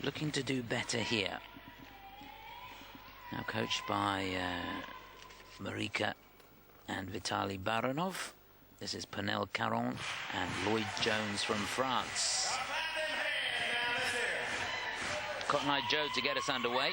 looking to do better here. Now coached by Marika and Vitaly Baronov. This is Penel Carron and Lloyd Jones from France. Cotton Eye Joe to get us underway.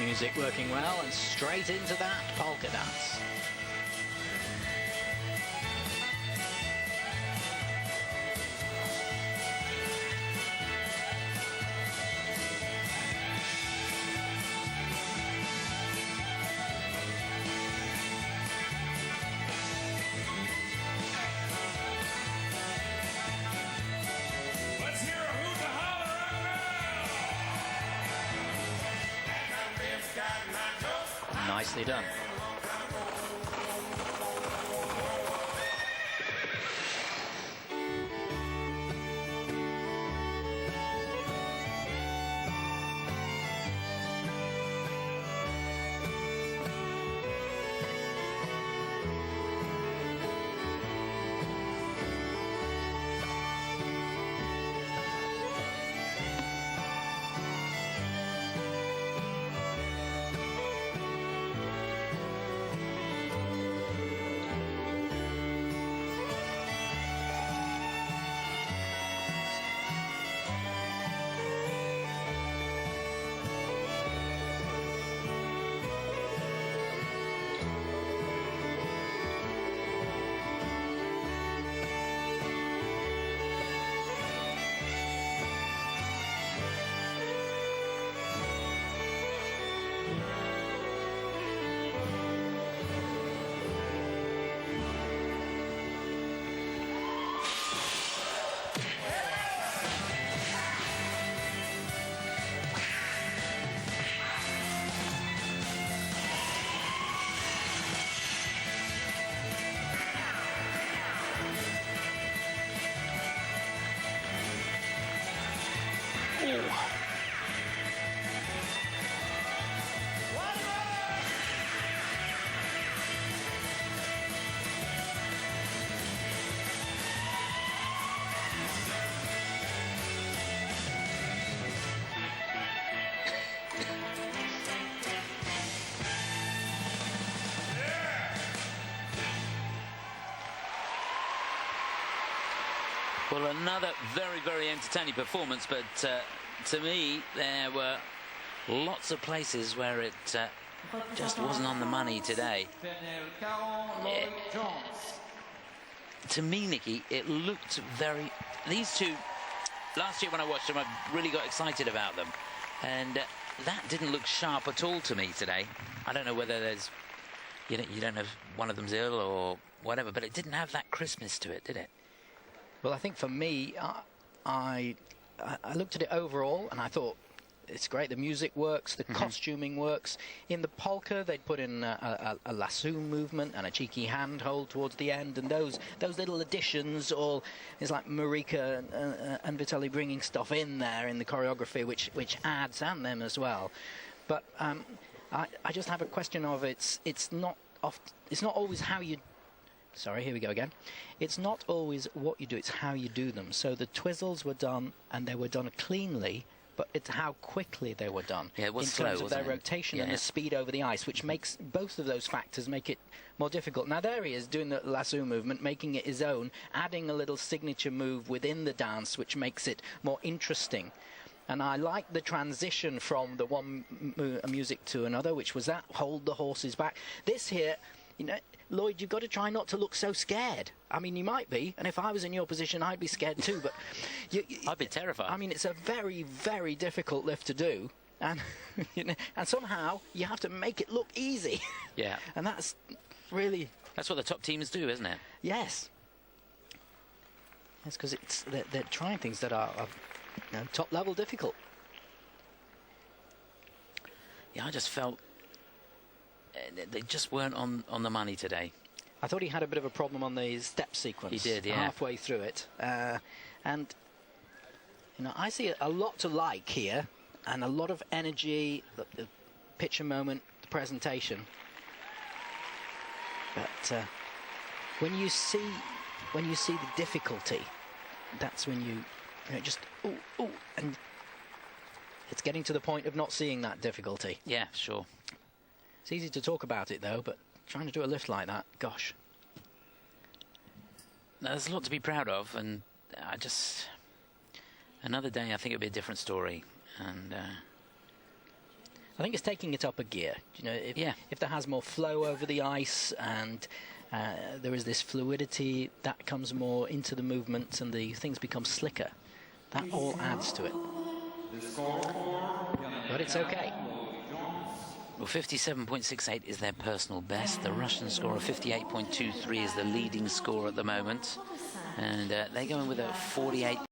Music working well and straight into that polka dance. Nicely done. Well, another very, very entertaining performance, but to me, there were lots of places where it just wasn't on the money today. To me, Nikki, it looked very... These two, last year when I watched them, I really got excited about them. And that didn't look sharp at all to me today. I don't know whether there's... You don't know if one of them's ill or whatever, but it didn't have that crispness to it, did it? Well, I think for me, I looked at it overall and I thought it's great. The music works, the costuming works. In the polka, they'd put in a lasso movement and a cheeky handhold towards the end, and those little additions, all is like Marika and Vitaly bringing stuff in there in the choreography, which adds, and them as well. But I just have a question of it's not always how you. Sorry, here we go again. It's not always what you do, it's how you do them. So the twizzles were done, and they were done cleanly, but it's how quickly they were done. Yeah, it was in slow, terms of their wasn't it? rotation Yeah. and the speed over the ice, which makes both of those factors make it more difficult. Now there he is doing the lasso movement, making it his own, adding a little signature move within the dance, which makes it more interesting. And I like the transition from the one music to another, which was that hold the horses back. This here, you know, Lloyd, you've got to try not to look so scared. I mean, you might be, and if I was in your position, I'd be scared too, but... I'd be terrified. I mean, it's a very, very difficult lift to do, and, and somehow you have to make it look easy. Yeah. And that's really... That's what the top teams do, isn't it? Yes. That's because they're trying things that are top-level difficult. Yeah, I just felt... they just weren't on the money today. I thought he had a bit of a problem on the step sequence. He did, yeah. Halfway through it. And, you know, I see a lot to like here, and a lot of energy, the picture moment, the presentation. But when you see the difficulty, that's when you know, just ooh, and it's getting to the point of not seeing that difficulty. Yeah, sure. It's easy to talk about it though, but trying to do a lift like that, gosh. Now, there's a lot to be proud of, and another day I think it'll be a different story. And I think it's taking it up a gear. You know, if there has more flow over the ice and there is this fluidity that comes more into the movements and the things become slicker, that all adds to it. But it's okay. Well, 57.68 is their personal best. The Russian score of 58.23 is the leading score at the moment. And they go in with a 48.